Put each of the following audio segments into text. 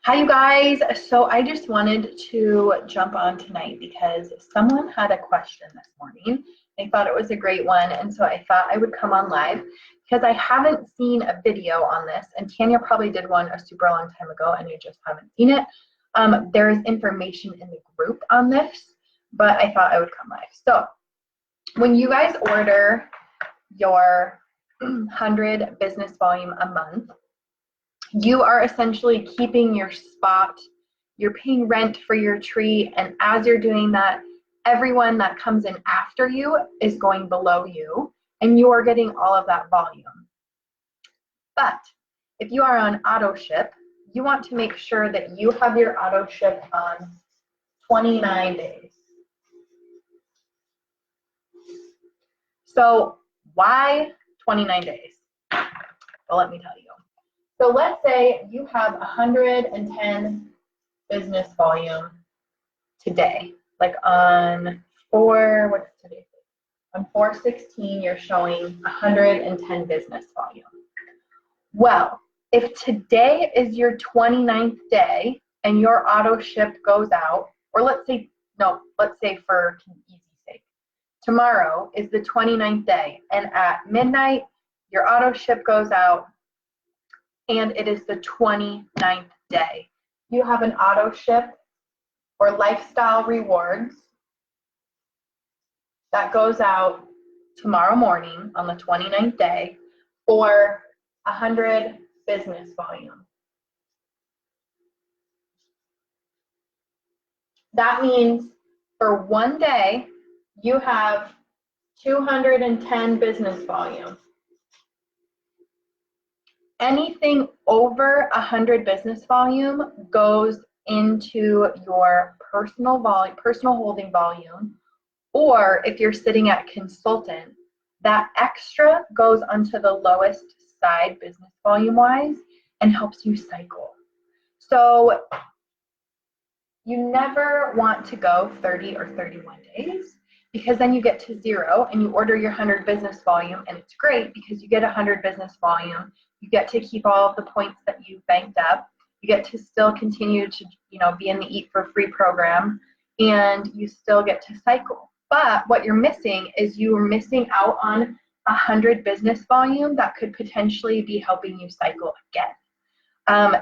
Hi, you guys. So I just wanted to jump on tonight because someone had a question this morning. I thought it was a great one, and so I thought I would come on live because I haven't seen a video on this, and Tanya probably did one a super long time ago, and I just haven't seen it. There is information in the group on this, but I thought I would come live. So when you guys order your 100 business volume a month, you are essentially keeping your spot, you're paying rent for your tree, and as you're doing that, everyone that comes in after you is going below you, and you are getting all of that volume. But if you are on auto ship, you want to make sure that you have your auto ship on 29 days. So why 29 days? Well, let me tell you. So let's say you have 110 business volume today, like on what's today? On 4/16, you're showing 110 business volume. Well, if today is your 29th day and your auto ship goes out, or let's say for easy sake, tomorrow is the 29th day, and at midnight, your auto ship goes out, and it is the 29th day. You have an auto ship or lifestyle rewards that goes out tomorrow morning on the 29th day for 100 business volume. That means for one day, you have 210 business volume. Anything over 100 business volume goes into your personal holding volume, or if you're sitting at consultant, that extra goes onto the lowest side business volume wise and helps you cycle. So you never want to go 30 or 31 days, because then you get to zero and you order your 100 business volume, and it's great because you get 100 business volume. You get to keep all of the points that you've banked up. You get to still continue to, be in the Eat for Free program, and you still get to cycle. But what you're missing is you're missing out on 100 business volume that could potentially be helping you cycle again.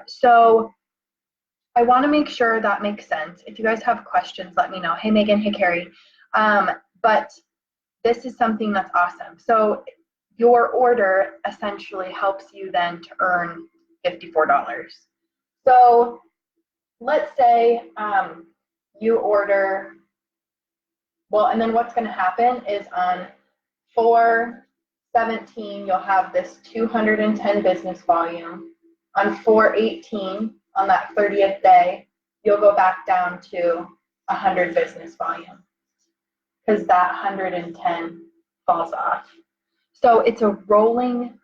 So I want to make sure that makes sense. If you guys have questions, let me know. Hey, Megan. Hey, Carrie. But this is something that's awesome. So your order essentially helps you then to earn $54. So let's say you order, well, and then what's going to happen is on 4/17, you'll have this 210 business volume. On 4/18, on that 30th day, you'll go back down to 100 business volume because that 110 falls off. So it's a rolling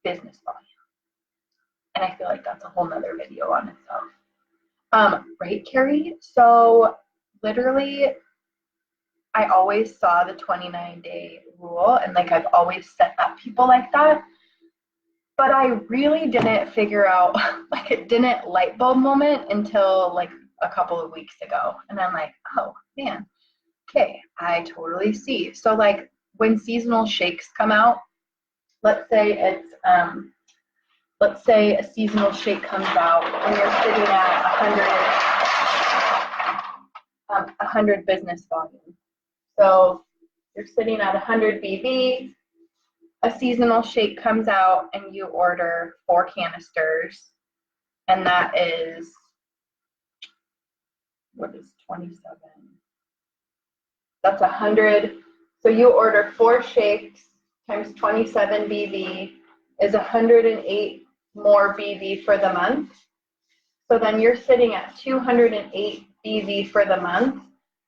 business volume. And I feel like that's a whole nother video on itself. Right, Carrie? So literally, I always saw the 29-day rule, and I've always set up people like that. But I really didn't figure out, it didn't light bulb moment until a couple of weeks ago. And I'm like, oh man, okay, I totally see. So when seasonal shakes come out, let's say a seasonal shake comes out and you're sitting at 100 business volume. So you're sitting at 100 BV, a seasonal shake comes out and you order 4 canisters, and that is, what is 27? That's 100. So you order 4 shakes times 27 BV is 108 more BV for the month. So then you're sitting at 208 BV for the month,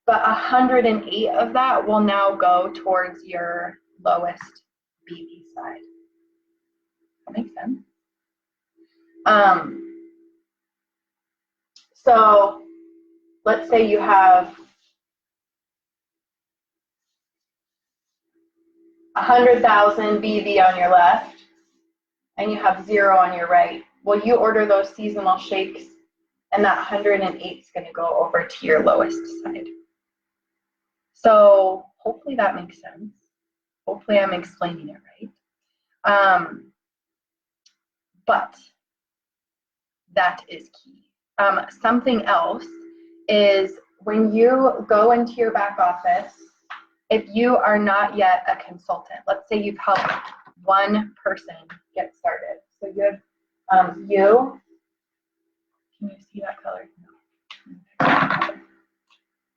but 108 of that will now go towards your lowest BV side. That makes sense. So let's say you have 100,000 BV on your left and you have 0 on your right. Well, you order those seasonal shakes, and that 108 is going to go over to your lowest side. So hopefully that makes sense. Hopefully I'm explaining it right. But that is key. Something else is when you go into your back office, if you are not yet a consultant, let's say you've helped one person get started. So you have can you see that color? No.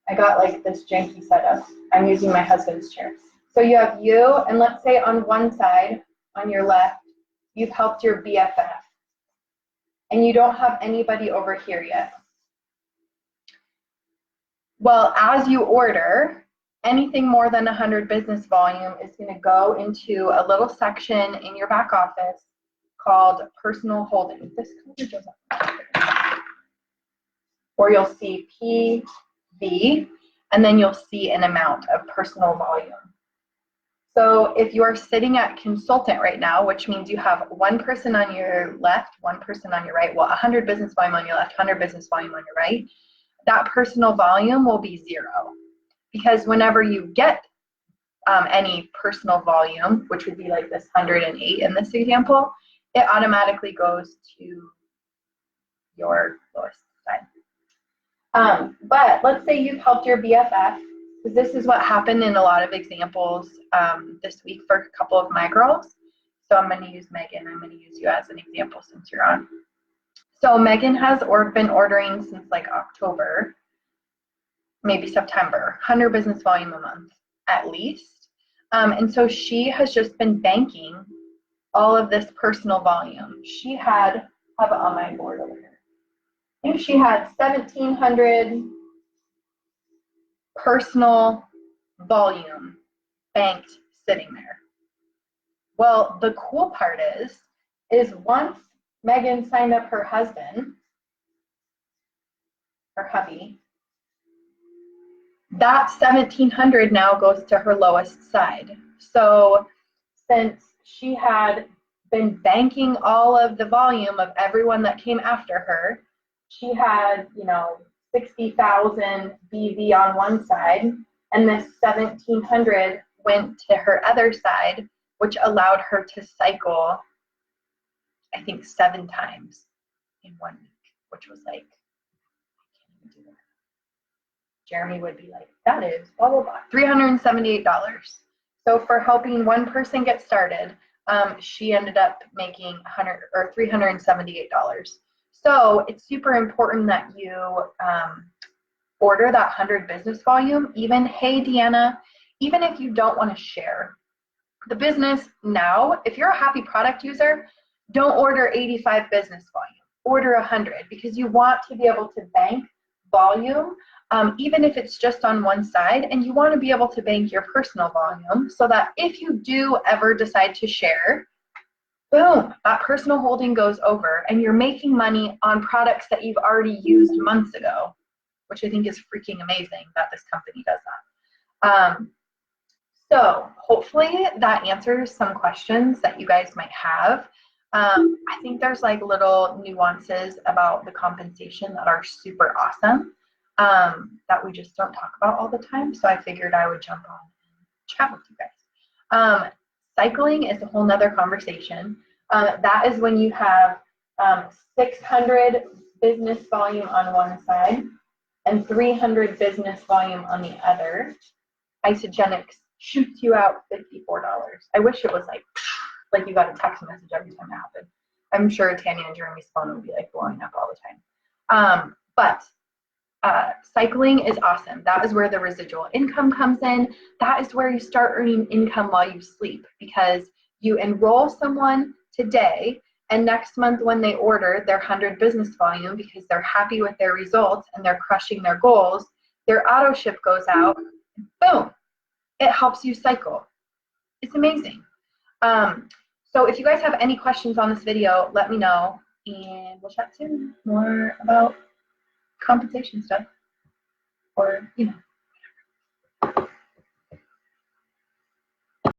I got like this janky setup. I'm using my husband's chair. So you have you, and let's say on one side, on your left, you've helped your BFF, and you don't have anybody over here yet. Well, as you order, anything more than 100 business volume is going to go into a little section in your back office called personal holdings. This color goes up. Or you'll see PV, and then you'll see an amount of personal volume. So if you are sitting at consultant right now, which means you have one person on your left, one person on your right, well, 100 business volume on your left, 100 business volume on your right, that personal volume will be 0. Because whenever you get any personal volume, which would be like this 108 in this example, it automatically goes to your lowest side. But let's say you've helped your BFF, because this is what happened in a lot of examples this week for a couple of my girls. So I'm going to use Megan. I'm going to use you as an example since you're on. So Megan has been ordering since like October, maybe September, 100 business volume a month at least. And so she has just been banking all of this personal volume. She had, have it on my board over here. I think she had 1,700 personal volume banked sitting there. Well, the cool part is once Megan signed up her husband, her hubby, that 1,700 now goes to her lowest side. So since she had been banking all of the volume of everyone that came after her, she had, 60,000 BV on one side, and this 1,700 went to her other side, which allowed her to cycle, I think, 7 times in 1 week, which was like, I can't even do that. Jeremy would be like, that is blah, blah, blah, $378. So for helping one person get started, she ended up making $378. So it's super important that you order that 100 business volume. Even, hey, Deanna, even if you don't want to share the business now, if you're a happy product user, don't order 85 business volume. Order 100, because you want to be able to bank volume, even if it's just on one side, and you want to be able to bank your personal volume so that if you do ever decide to share, boom, that personal holding goes over and you're making money on products that you've already used months ago, which I think is freaking amazing that this company does that. So hopefully that answers some questions that you guys might have. I think there's like little nuances about the compensation that are super awesome that we just don't talk about all the time. So I figured I would jump on and chat with you guys. Cycling is a whole nother conversation. That is when you have 600 business volume on one side and 300 business volume on the other. Isagenix shoots you out $54. I wish it was like you got a text message every time it happened. I'm sure Tanya and Jeremy's phone would be like blowing up all the time. But cycling is awesome. That is where the residual income comes in. That is where you start earning income while you sleep, because you enroll someone today, and next month when they order their 100 business volume because they're happy with their results and they're crushing their goals, their auto ship goes out, boom, it helps you cycle. It's amazing. So if you guys have any questions on this video, let me know, and we'll chat soon more about compensation stuff, or